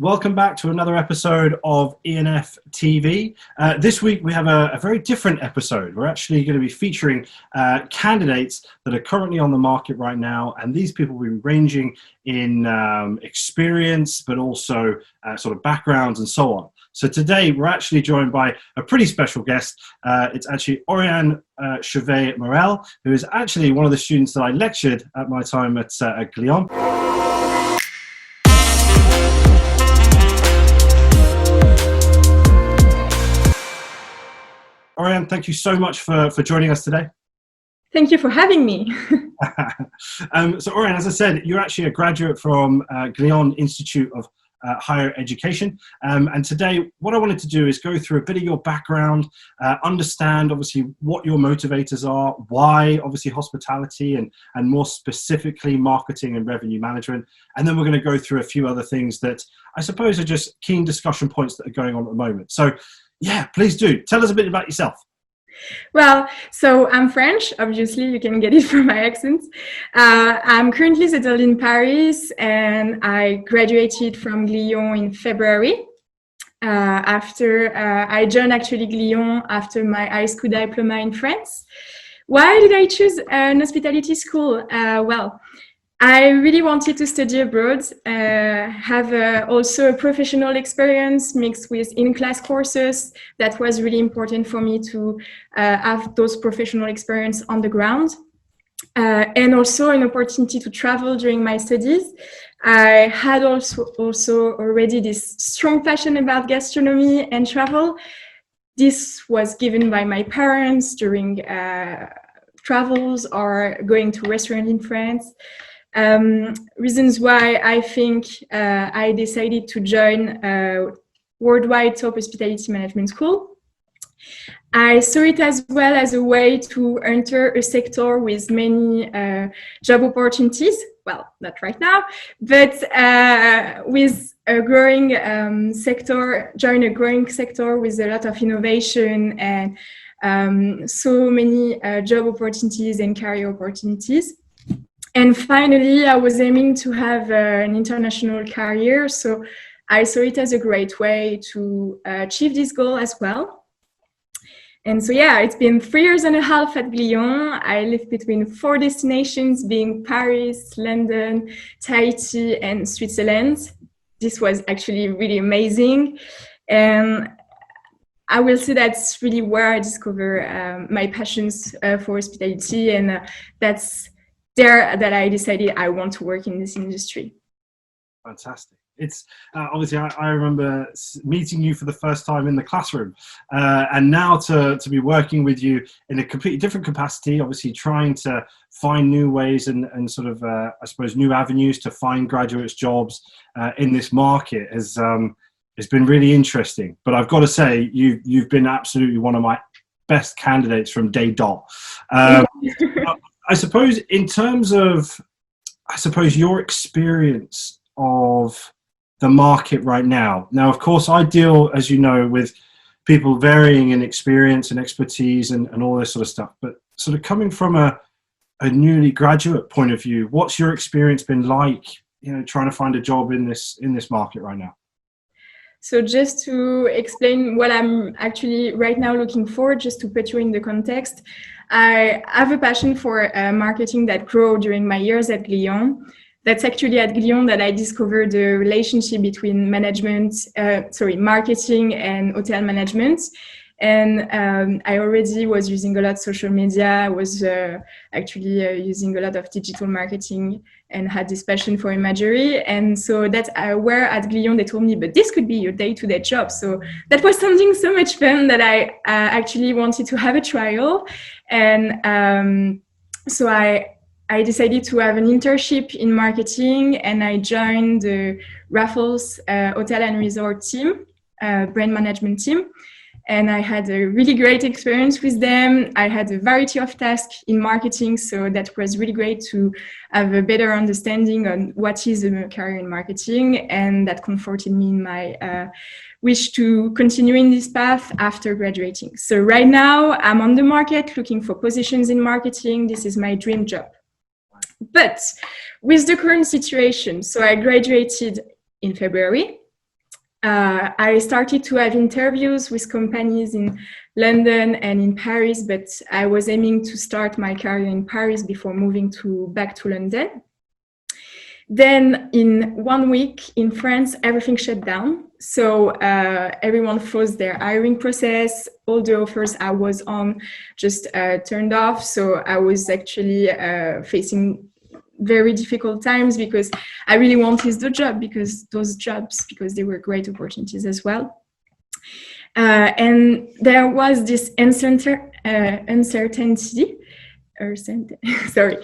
Welcome back to another episode of E&Ftv. This week we have a very different episode. We're actually going to be featuring candidates that are currently on the market right now, and these people will be ranging in experience, but also sort of backgrounds and so on. So today we're actually joined by a pretty special guest. It's actually Oriane Chauvet-Morel, who is actually one of the students that I lectured at my time at Glion. Oriane, thank you so much for joining us today. Thank you for having me. So Oriane, as I said, you're actually a graduate from Glion Institute of Higher Education. And today, what I wanted to do is go through a bit of your background, understand obviously what your motivators are, why obviously hospitality and more specifically marketing and revenue management. And then we're going to go through a few other things that I suppose are just keen discussion points that are going on at the moment. So yeah, please do. Tell us a bit about yourself. Well, so I'm French, obviously, you can get it from my accent. I'm currently settled in Paris and I graduated from Glion in February. After I joined actually Glion after my high school diploma in France. Why did I choose an hospitality school? Well, I really wanted to study abroad, have also a professional experience mixed with in-class courses. That was really important for me to have those professional experience on the ground. And also an opportunity to travel during my studies. I had also already this strong passion about gastronomy and travel. This was given by my parents during travels or going to restaurants in France. Reasons why I think I decided to join a worldwide top hospitality management school. I saw it as well as a way to enter a sector with many job opportunities. Well, not right now, but with a growing sector, join a growing sector with a lot of innovation and so many job opportunities and career opportunities. And finally, I was aiming to have an international career, so I saw it as a great way to achieve this goal as well. And so yeah, it's been 3 years and a half at Glion. I lived between 4 destinations, being Paris, London, Tahiti, and Switzerland. This was actually really amazing. And I will say that's really where I discover my passions for hospitality, and that's there that I decided I want to work in this industry. Fantastic. It's obviously I remember meeting you for the first time in the classroom, and now to be working with you in a completely different capacity, obviously trying to find new ways and sort of I suppose new avenues to find graduates jobs in this market has it's been really interesting. But I've got to say you've been absolutely one of my best candidates from day dot. I suppose in terms of, your experience of the market right now. Now, of course, I deal, as you know, with people varying in experience and expertise and all this sort of stuff. But sort of coming from a newly graduate point of view, what's your experience been like, trying to find a job in this market right now? So just to explain what I'm actually right now looking for, just to put you in the context, I have a passion for marketing that grew during my years at Glion. That's actually at Glion that I discovered the relationship between marketing and hotel management. And I already was using a lot of social media. I was actually using a lot of digital marketing and had this passion for imagery. And so that's where at Glion they told me, but this could be your day-to-day job. So that was something so much fun that I actually wanted to have a trial. And so I decided to have an internship in marketing, and I joined the Raffles Hotel and Resort team, brand management team. And I had a really great experience with them. I had a variety of tasks in marketing, so that was really great to have a better understanding on what is a career in marketing, and that comforted me in my wish to continue in this path after graduating. So right now, I'm on the market looking for positions in marketing. This is my dream job. But with the current situation, so I graduated in February. I started to have interviews with companies in London and in Paris, but I was aiming to start my career in Paris before moving back to London. Then in 1 week in France, everything shut down. So everyone froze their hiring process. All the offers I was on just turned off. So I was actually facing very difficult times because I really wanted the job because they were great opportunities as well. And there was this uncertainty, sorry,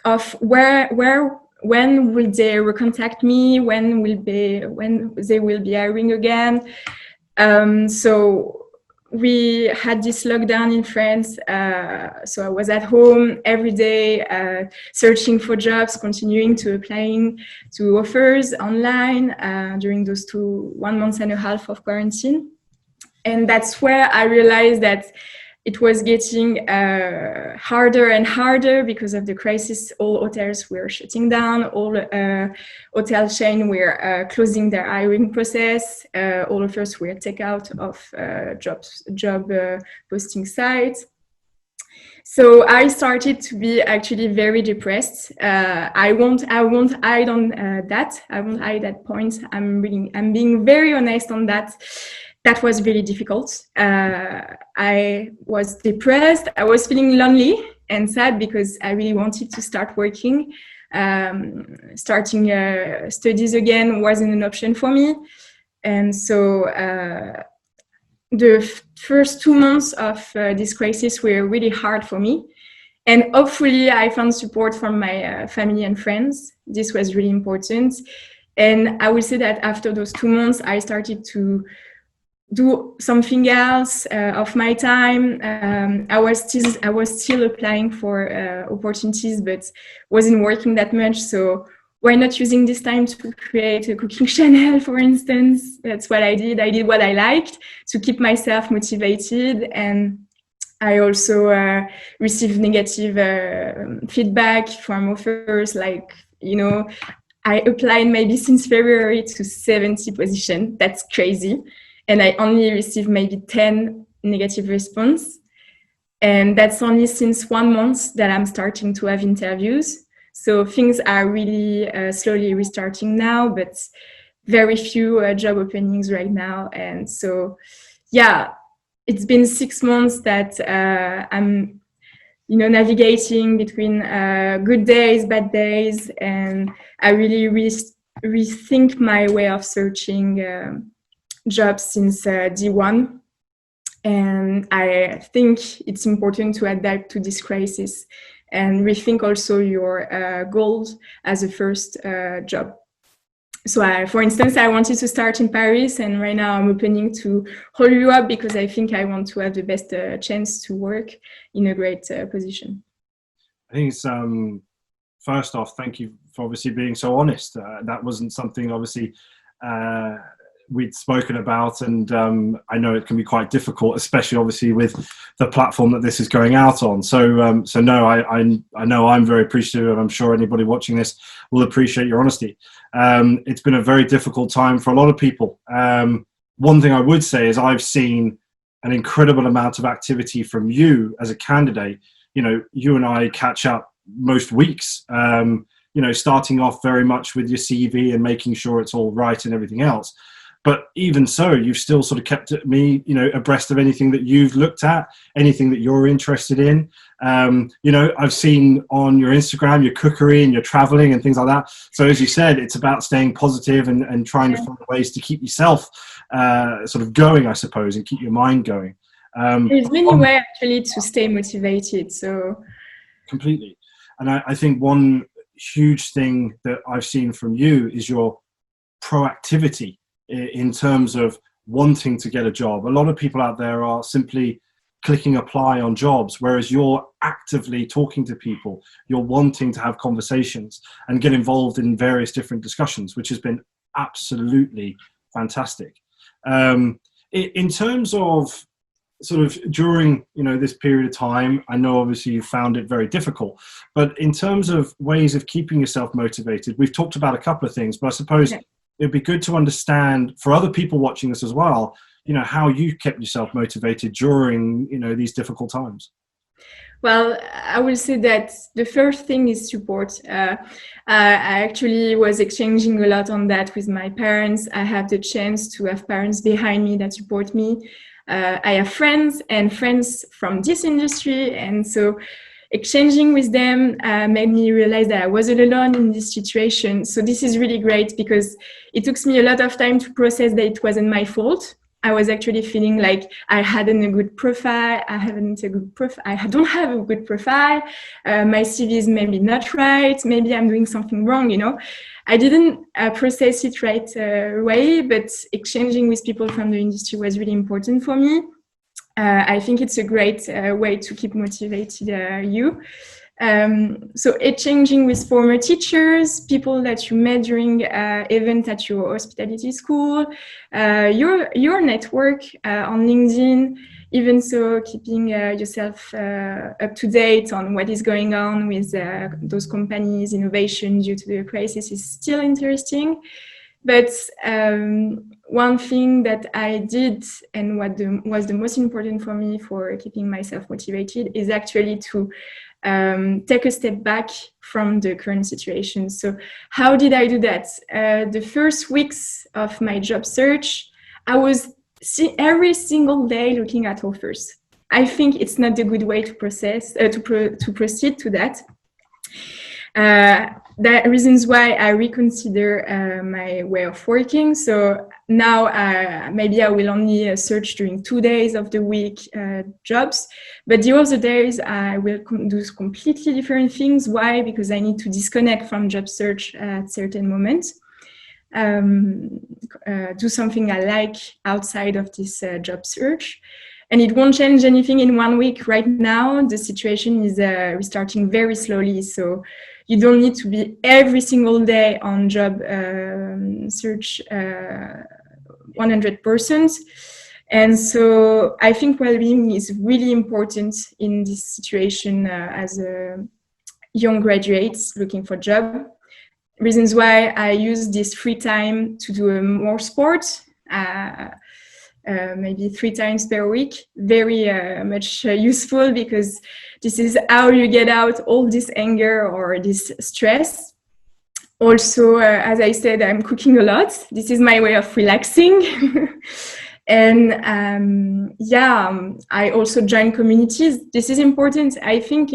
of when will they recontact me, when they will be hiring again. So we had this lockdown in France, so I was at home every day searching for jobs, continuing to applying to offers online during those 1.5 months of quarantine. And that's where I realized that it was getting harder and harder because of the crisis. All hotels were shutting down, all hotel chains were closing their hiring process, all offers were taken out of job posting sites. So I started to be actually very depressed. I won't hide on that. I won't hide that point. I'm being very honest on that. That was really difficult. I was depressed. I was feeling lonely and sad because I really wanted to start working. Starting studies again wasn't an option for me. And so the first 2 months of this crisis were really hard for me. And hopefully I found support from my family and friends. This was really important. And I would say that after those 2 months, I started to do something else of my time. I was still applying for opportunities, but wasn't working that much. So why not using this time to create a cooking channel, for instance? That's what I did. I did what I liked to keep myself motivated. And I also received negative feedback from offers. Like, I applied maybe since February to 70 positions. That's crazy. And I only received maybe 10 negative response. And that's only since 1 month that I'm starting to have interviews. So things are really slowly restarting now, but very few job openings right now. And so, yeah, it's been 6 months that I'm, navigating between good days, bad days. And I really rethink my way of searching jobs since D1, and I think it's important to adapt to this crisis and rethink also your goals as a first job. So for instance, I wanted to start in Paris, and right now I'm opening to whole Europe because I think I want to have the best chance to work in a great position. I think it's first off, thank you for obviously being so honest. That wasn't something obviously we'd spoken about, and I know it can be quite difficult, especially obviously with the platform that this is going out on. So no, I know I'm very appreciative, and I'm sure anybody watching this will appreciate your honesty. It's been a very difficult time for a lot of people. One thing I would say is I've seen an incredible amount of activity from you as a candidate. You and I catch up most weeks, starting off very much with your CV and making sure it's all right and everything else. But even so, you've still sort of kept me, abreast of anything that you've looked at, anything that you're interested in. I've seen on your Instagram, your cookery and your traveling and things like that. So as you said, it's about staying positive and trying to find ways to keep yourself sort of going, I suppose, and keep your mind going. There's many ways actually to stay motivated. So completely. And I think one huge thing that I've seen from you is your proactivity in terms of wanting to get a job. A lot of people out there are simply clicking apply on jobs, whereas you're actively talking to people, you're wanting to have conversations and get involved in various different discussions, which has been absolutely fantastic. In terms of sort of during this period of time, I know obviously you found it very difficult, but in terms of ways of keeping yourself motivated, we've talked about a couple of things, but I suppose it'd be good to understand for other people watching this as well, you know, how you kept yourself motivated during, you know, these difficult times. Well, I will say that the first thing is support. I actually was exchanging a lot on that with my parents. I have the chance to have parents behind me that support me. I have friends and friends from this industry, and so exchanging with them made me realize that I wasn't alone in this situation. So this is really great because it took me a lot of time to process that it wasn't my fault. I was actually feeling like I hadn't a good profile. I don't have a good profile. My CV is maybe not right. Maybe I'm doing something wrong, you know. I didn't process it right away, but exchanging with people from the industry was really important for me. I think it's a great way to keep motivated you. So exchanging with former teachers, people that you met during event at your hospitality school, your network on LinkedIn, even so keeping yourself up to date on what is going on with those companies' innovation due to the crisis is still interesting. But one thing that I did and was the most important for me for keeping myself motivated is actually to take a step back from the current situation. So how did I do that? The first weeks of my job search, I was every single day looking at offers. I think it's not a good way to proceed to that. That reasons why I reconsider my way of working. So now maybe I will only search during 2 days of the week jobs, but the other days I will do completely different things. Why? Because I need to disconnect from job search at certain moments. Do something I like outside of this job search. And it won't change anything in 1 week. Right now, the situation is restarting very slowly. So you don't need to be every single day on job search 100%. And so I think well-being is really important in this situation as a young graduates looking for a job. Reasons why I use this free time to do more sport. Maybe 3 times per week, very much useful because this is how you get out all this anger or this stress. Also, as I said, I'm cooking a lot. This is my way of relaxing. And I also join communities. This is important. I think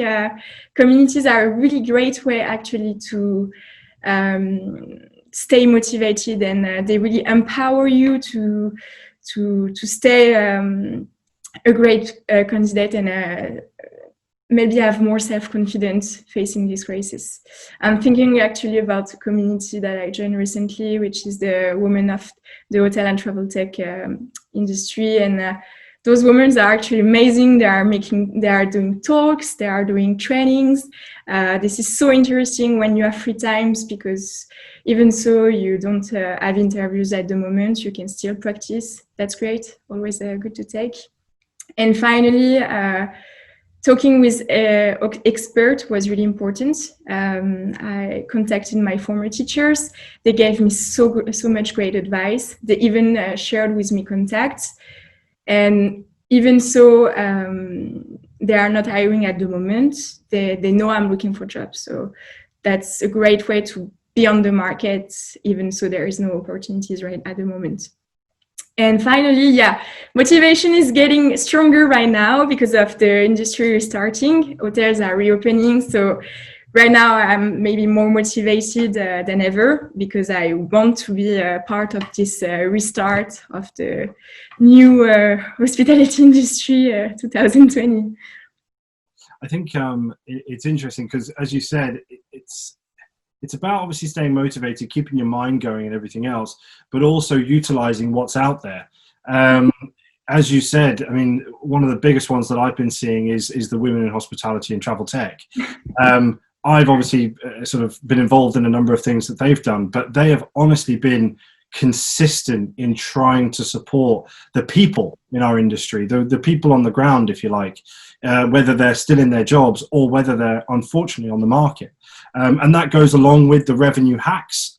communities are a really great way actually to stay motivated, and they really empower you to stay a great candidate and maybe have more self-confidence facing this crisis. I'm thinking actually about a community that I joined recently, which is the women of the hotel and travel tech industry. And those women are actually amazing. They are doing talks, they are doing trainings. This is so interesting when you have free times, because even so you don't have interviews at the moment, you can still practice. That's great, always good to take. And finally, talking with experts was really important. I contacted my former teachers. They gave me so much great advice. They even shared with me contacts. And even so, they are not hiring at the moment. They know I'm looking for jobs. So that's a great way to be on the market, even so there is no opportunities right at the moment. And finally, motivation is getting stronger right now because of the industry restarting. Hotels are reopening. So right now I'm maybe more motivated than ever, because I want to be a part of this restart of the new hospitality industry 2020. I think it's interesting because, as you said, it's about obviously staying motivated, keeping your mind going and everything else, but also utilizing what's out there. As you said, I mean, one of the biggest ones that I've been seeing is the women in hospitality and travel tech. I've obviously sort of been involved in a number of things that they've done, but they have honestly been consistent in trying to support the people in our industry, the people on the ground, if you like, whether they're still in their jobs or whether they're unfortunately on the market. And that goes along with the Revenue Hacks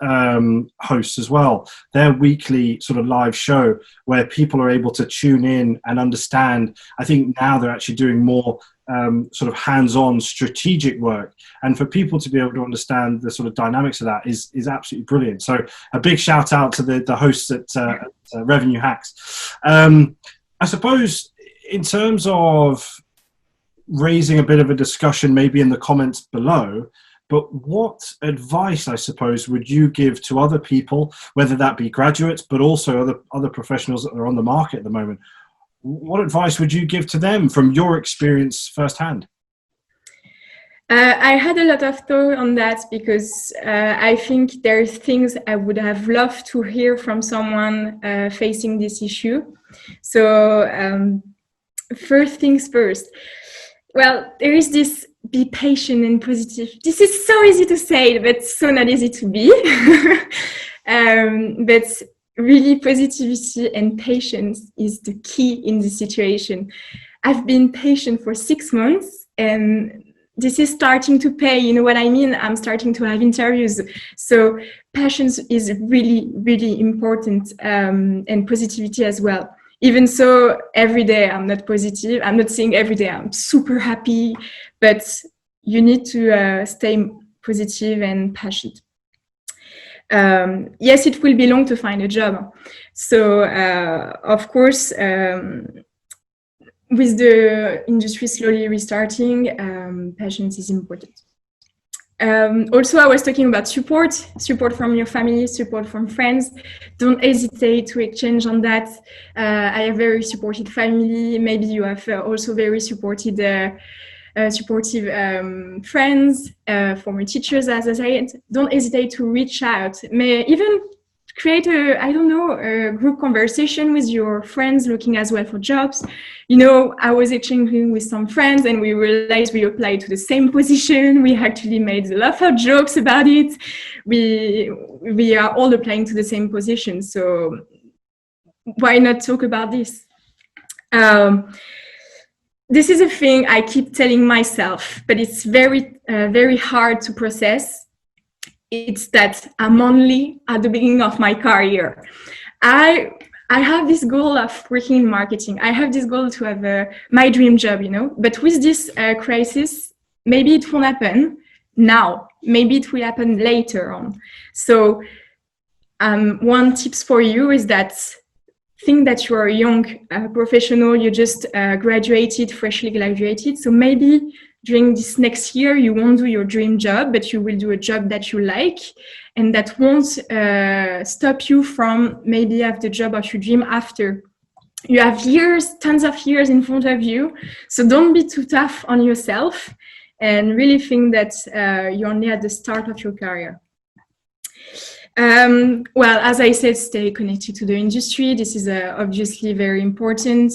hosts as well. Their weekly sort of live show where people are able to tune in and understand. I think now they're actually doing more sort of hands-on strategic work, and for people to be able to understand the sort of dynamics of that is absolutely brilliant. So a big shout out to the hosts at Revenue Hacks. I suppose in terms of raising a bit of a discussion maybe in the comments below, but what advice, I suppose, would you give to other people, whether that be graduates but also other professionals that are on the market at the moment? What advice would you give to them from your experience firsthand? I had a lot of thought on that because I think there's things I would have loved to hear from someone facing this issue. So first things first. Well, there is this be patient and positive. This is so easy to say, but so not easy to be. But really, positivity and patience is the key in this situation. I've been patient for 6 months, and this is starting to pay. You know what I mean? I'm starting to have interviews. So patience is really, really important, and positivity as well. Even so, every day I'm not positive. I'm not saying every day I'm super happy, but you need to stay positive and passionate. Yes, it will be long to find a job. So, of course, with the industry slowly restarting, patience is important. Also, I was talking about support from your family, support from friends. Don't hesitate to exchange on that. I have very supportive family. Maybe you have also very supportive friends, former teachers, as I said. Don't hesitate to reach out. May even create a group conversation with your friends looking as well for jobs. You know, I was exchanging with some friends and we realized we applied to the same position. We actually made a lot of jokes about it. We are all applying to the same position. So why not talk about this? This is a thing I keep telling myself, but it's very, very hard to process. It's that I'm only at the beginning of my career. I have this goal of working in marketing. I have this goal to have my dream job, you know. But with this crisis, maybe it won't happen now. Maybe it will happen later on. So one tips for you is that think that you are a young professional. You just freshly graduated. So maybe during this next year, you won't do your dream job, but you will do a job that you like, and that won't stop you from maybe have the job of your dream after. You have years, tons of years in front of you, so don't be too tough on yourself, and really think that you're only at the start of your career. Well, as I said, stay connected to the industry. This is obviously very important.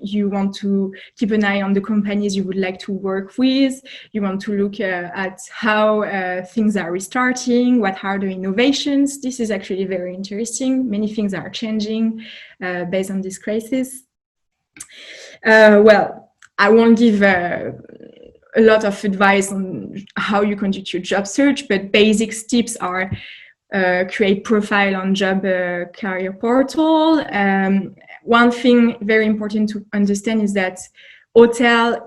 You want to keep an eye on the companies you would like to work with. You want to look at how things are restarting, what are the innovations. This is actually very interesting. Many things are changing based on this crisis. Well, I won't give a lot of advice on how you conduct your job search, but basic tips are create profile on job career portal. One thing very important to understand is that hotel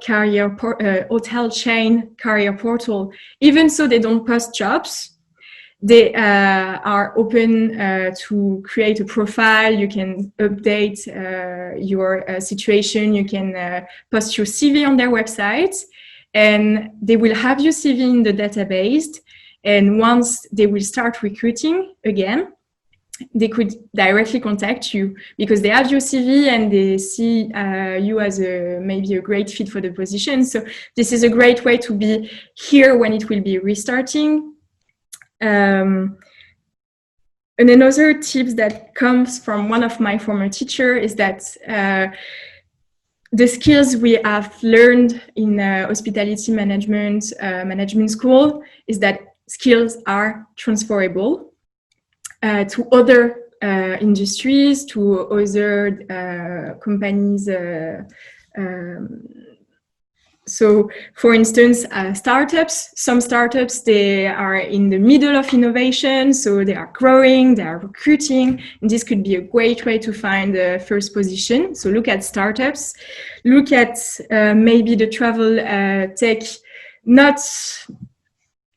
chain career portal, even so they don't post jobs, they are open to create a profile. You can update your situation. You can post your CV on their website, and they will have your CV in the database. And once they will start recruiting again, they could directly contact you because they have your CV and they see you as maybe a great fit for the position. So this is a great way to be here when it will be restarting. And another tip that comes from one of my former teachers is that the skills we have learned in hospitality management school is that skills are transferable to other industries, to other companies. So, for instance, startups, some startups, they are in the middle of innovation, so they are growing, they are recruiting, and this could be a great way to find the first position. So look at startups, look at maybe the travel tech, not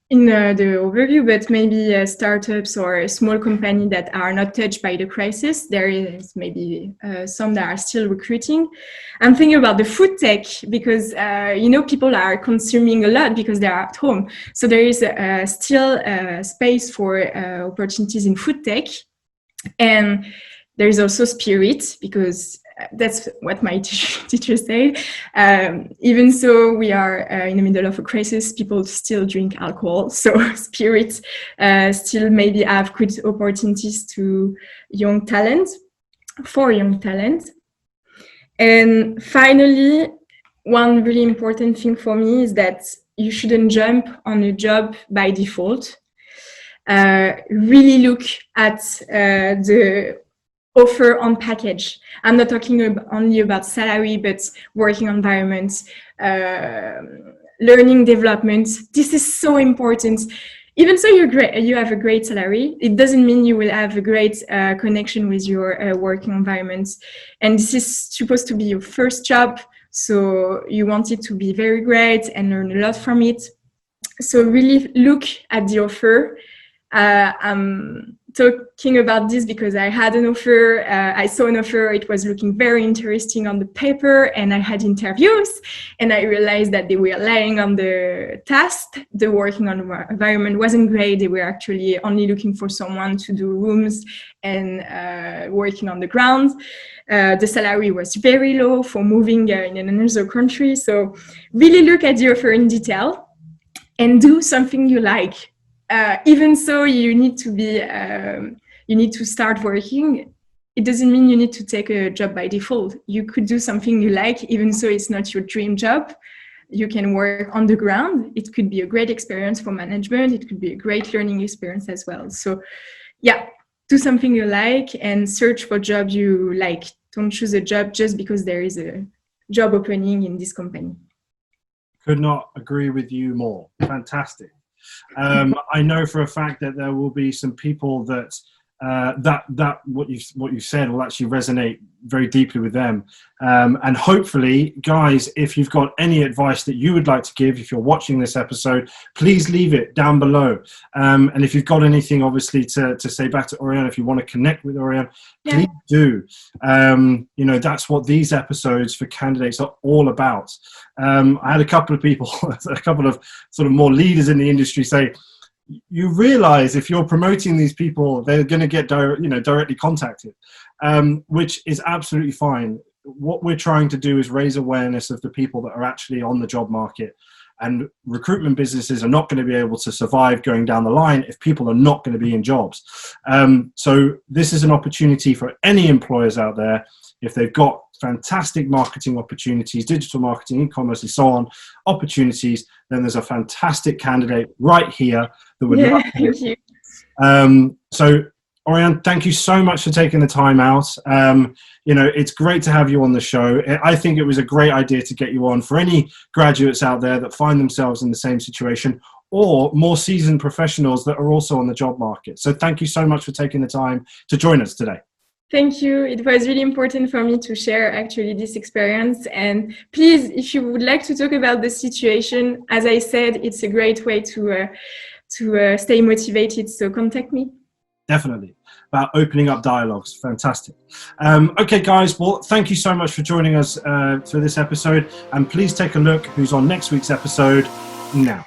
in the overview, but maybe startups or a small company that are not touched by the crisis. There is maybe some that are still recruiting. I'm thinking about the food tech because, people are consuming a lot because they're at home. So there is still space for opportunities in food tech. And there is also spirit because that's what my teacher said. Even so, we are in the middle of a crisis. People still drink alcohol, so spirits still maybe have good opportunities to young talent, for young talent. And finally, one really important thing for me is that you shouldn't jump on a job by default. Really look at the offer on package. I'm not talking only about salary, but working environments, learning development. This is so important. Even so you have a great salary, it doesn't mean you will have a great connection with your working environment. And this is supposed to be your first job, so you want it to be very great and learn a lot from it. So really look at the offer. I'm talking about this because I had an offer, I saw an offer, it was looking very interesting on the paper, and I had interviews, and I realized that they were lying on the task. The working environment wasn't great. They were actually only looking for someone to do rooms and working on the ground. The salary was very low for moving in another country. So really look at the offer in detail and do something you like. Even so, you need to start working. It doesn't mean you need to take a job by default. You could do something you like, even so it's not your dream job. You can work on the ground. It could be a great experience for management. It could be a great learning experience as well. So yeah, do something you like and search for jobs you like. Don't choose a job just because there is a job opening in this company. Could not agree with you more. Fantastic. I know for a fact that there will be some people that what you said will actually resonate very deeply with them. And hopefully, guys, if you've got any advice that you would like to give, if you're watching this episode, please leave it down below. And if you've got anything, obviously, to say back to Oriane, if you want to connect with Oriane, please do. That's what these episodes for candidates are all about. I had a couple of people, a couple of sort of more leaders in the industry say, you realize if you're promoting these people, they're going to get directly contacted, which is absolutely fine. What we're trying to do is raise awareness of the people that are actually on the job market, and recruitment businesses are not going to be able to survive going down the line if people are not going to be in jobs. So this is an opportunity for any employers out there. If they've got fantastic marketing opportunities, digital marketing, e-commerce, and so on, opportunities, then there's a fantastic candidate right here that would love thank you. So Oriane, thank you so much for taking the time out. It's great to have you on the show. I think it was a great idea to get you on for any graduates out there that find themselves in the same situation, or more seasoned professionals that are also on the job market. So thank you so much for taking the time to join us today. Thank you. It was really important for me to share actually this experience. And please, if you would like to talk about the situation, as I said, it's a great way to stay motivated. So contact me. Definitely. About opening up dialogues. Fantastic. Okay, guys. Well, thank you so much for joining us for this episode. And please take a look who's on next week's episode now.